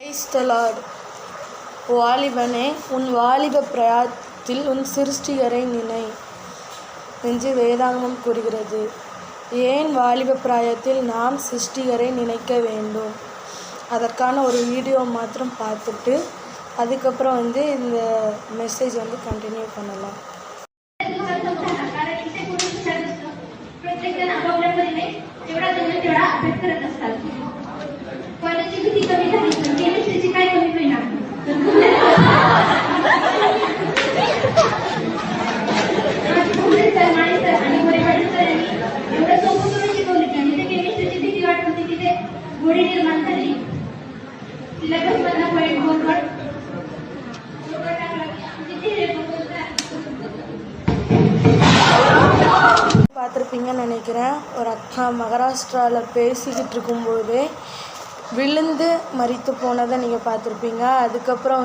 Praise the Lord. வாலிபனே, உன் வாலிப பிராயத்தில் உன் சிருஷ்டிகரை நினை என்று வேதாகமம் கூறுகிறது. ஏன் வாலிப பிராயத்தில் நாம் சிருஷ்டிகரை நினைக்க வேண்டும்? அதற்கான ஒரு வீடியோ மாத்திரம் பார்த்துட்டு அதுக்கப்புறம் இந்த மெசேஜ் கண்டினியூ பண்ணலாம். பார்த்துருப்பீங்கன்னு நினைக்கிறேன். ஒரு அக்கா மகாராஷ்டிராவில் பேசிக்கிட்டு இருக்கும்போதே விழுந்து மரித்து போனதை நீங்கள் பார்த்துருப்பீங்க. அதுக்கப்புறம்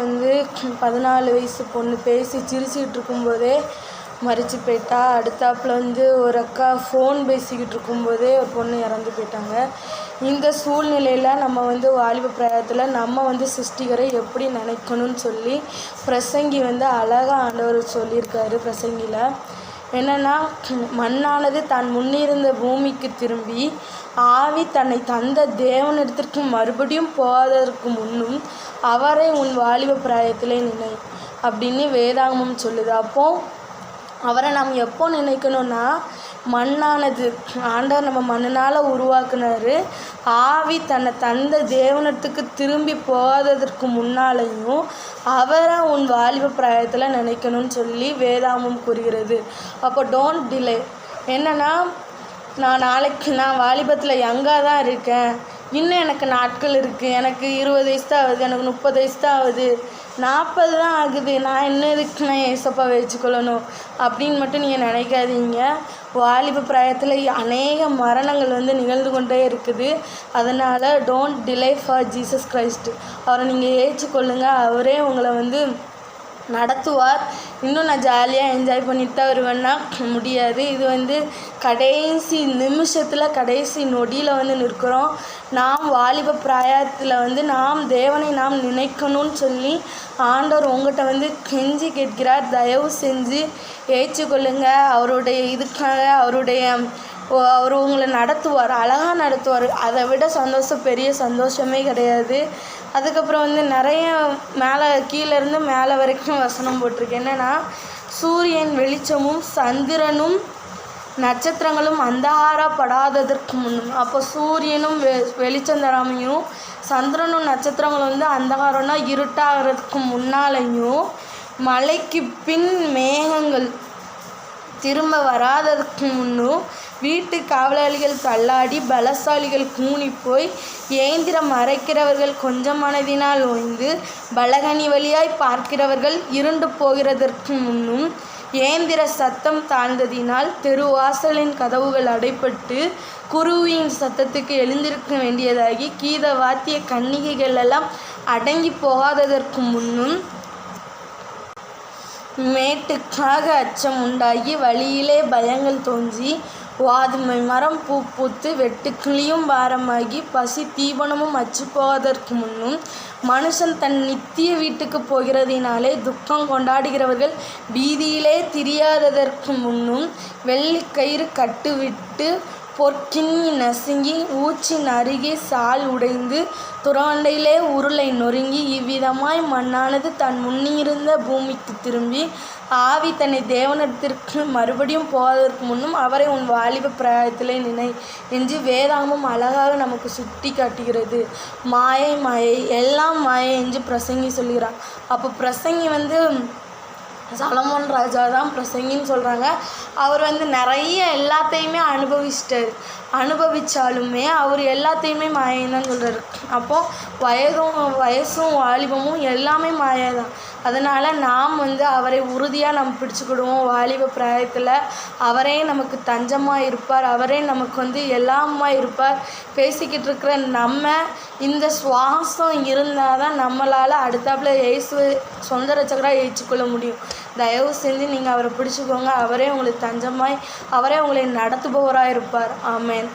14 வயசு பொண்ணு பேசி சிரிச்சிக்கிட்டு இருக்கும்போதே மரித்து போயிட்டா. அடுத்தாப்புல ஒரு அக்கா ஃபோன் பேசிக்கிட்டு இருக்கும்போதே ஒரு பொண்ணு இறந்து போயிட்டாங்க. இந்த சூழ்நிலையில் நம்ம வாலிப பிராயத்தில் நம்ம சிருஷ்டிகரை எப்படி நினைக்கணும்னு சொல்லி பிரசங்கி அழகாக ஆண்டவர் சொல்லியிருக்காரு. பிரசங்கியில் என்னென்னா, மண்ணானது தான் முன்னிருந்த பூமிக்கு திரும்பி ஆவி தன்னை தந்த தேவனிடத்திற்கு மறுபடியும் போவதற்கு முன்னும் அவரை உன் வாலிப பிராயத்திலே நினை அப்படின்னு வேதாகமம் சொல்லுது. அப்போது அவரை நாம் எப்போ நினைக்கணும்னா, மண்ணானது ஆண்டவர் நம்ம மண்ணினால் உருவாக்குனார். ஆவி தன்னை தந்த தேவனத்துக்கு திரும்பி போகாததற்கு முன்னாலேயும் அவரை உன் வாலிப பிராயத்தில் நினைக்கணும்னு சொல்லி வேதாகமம் கூறுகிறது. அப்போ டோன்ட் டிலே. என்னென்னா, நான் வாலிபத்தில் யங்காக தான் இருக்கேன், இன்னும் எனக்கு நாட்கள் இருக்குது, எனக்கு 20 வயசு தான் ஆகுது, எனக்கு 30 வயசு தான் ஆகுது, 40 தான் ஆகுது, நான் இன்னும் இருக்குன்னா ஏசப்பா வச்சுக்கொள்ளணும் அப்படின்னு மட்டும் நீங்கள் நினைக்காதீங்க. வாலிப பிராயத்தில் அநேக மரணங்கள் நிகழ்ந்து கொண்டே இருக்குது. அதனால் don't delay for Jesus Christ. அவரை நீங்கள் ஏற்றுக்கொள்ளுங்க. அவரே உங்களை நடத்துவார். இன்னும் நான் ஜாலியாக என்ஜாய் பண்ணிட்டு தான் வருவேன்னா முடியாது. இது கடைசி நிமிஷத்தில் கடைசி நொடியில் நிற்கிறோம். நாம் வாலிப பிராயத்தில் நாம் தேவனை நாம் நினைக்கணும்னு சொல்லி ஆண்டவர் உங்கள்கிட்ட கெஞ்சி கேட்கிறார். தயவு செஞ்சு ஏற்றுக்கொள்ளுங்க. அவருடைய இதுக்காக அவர் உங்களை நடத்துவார், அழகாக நடத்துவார். அதை விட சந்தோஷம் பெரிய சந்தோஷமே கிடையாது. அதுக்கப்புறம் நிறைய மேலே கீழேருந்து மேலே வரைக்கும் வசனம் போட்டிருக்கு. என்னென்னா, சூரியன் வெளிச்சமும் சந்திரனும் நட்சத்திரங்களும் அந்தகாரப்படாததற்கு முன்னும். அப்போ சூரியனும் வெளிச்சம் தராமையும் சந்திரனும் நட்சத்திரங்களும் அந்தகாரம்னா இருட்டாகிறதுக்கு முன்னாலேயும் மழைக்கு பின் மேகங்கள் திரும்ப வராததற்கு முன்னும் வீட்டு காவலாளிகள் தள்ளாடி பலசாலிகள் கூனி போய் ஏந்திரம் மறைக்கிறவர்கள் கொஞ்சம் மனதினால் ஓய்ந்து பலகனி வழியாய் பார்க்கிறவர்கள் இருண்டு போகிறதற்கு முன்னும் ஏந்திர சத்தம் தாழ்ந்ததினால் தெருவாசலின் கதவுகள் அடைப்பட்டு குருவியின் சத்தத்துக்கு எழுந்திருக்க வேண்டியதாகி கீத வாத்திய கன்னிகைகள் எல்லாம் அடங்கி போகாததற்கு முன்னும் மேட்டுக்காக அச்சம் உண்டாகி வழியிலே பயங்கள் தோன்றி வாதுமை மரம் பூ பூத்து வெட்டுக்கிளியும் பாரமாகி பசி தீபனமும் அச்சு போவதற்கு முன்னும் மனுஷன் தன் நித்திய வீட்டுக்கு போகிறதினாலே துக்கம் கொண்டாடுகிறவர்கள் வீதியிலே திரியாததற்கு முன்னும் வெள்ளிக்கயிறு கட்டுவிட்டு பொற்கிண்ணி நசுங்கி ஊற்றின் அருகே சால் உடைந்து துறவண்டையிலே உருளை நொறுங்கி இவ்விதமாய் மண்ணானது தன் முன்னிருந்த பூமிக்கு திரும்பி ஆவி தன்னை தேவனிடத்திற்கு மறுபடியும் போவதற்கு முன்னும் அவரை உன் வாலிப பிராயத்திலே நினை என்று வேதாகமம் அழகாக நமக்கு சுட்டி காட்டுகிறது. மாயை மாயை எல்லாம் மாயை என்று பிரசங்கி சொல்கிறார். அப்போ பிரசங்கி சாலமோன் ராஜா தான் பிரசங்கின்னு சொல்கிறாங்க. அவர் நிறைய எல்லாத்தையுமே அனுபவிச்சாலுமே அவர் எல்லாத்தையுமே மாயைன்னு தான் சொல்கிறார். அப்போது வயசும் வாலிபமும் எல்லாமே மாயை தான். அதனால் நாம் அவரை உறுதியாக நம்ம பிடிச்சிக்கிடுவோம். வாலிப பிராயத்தில் அவரே நமக்கு தஞ்சமாக இருப்பார். அவரே நமக்கு எல்லாமா இருப்பார். பேசிக்கிட்டு இருக்கிற நம்ம இந்த சுவாசம் இருந்தால் தான் நம்மளால் அடுத்தாப்புல இயேசுவை சொந்த ரட்சகராக ஏற்றுக்கொள்ள முடியும். தயவு செஞ்சு நீங்கள் அவரை பிடிச்சிக்கோங்க. அவரே உங்களுக்கு தஞ்சமாய் அவரே உங்களை நடத்துபவராக இருப்பார். ஆமென்.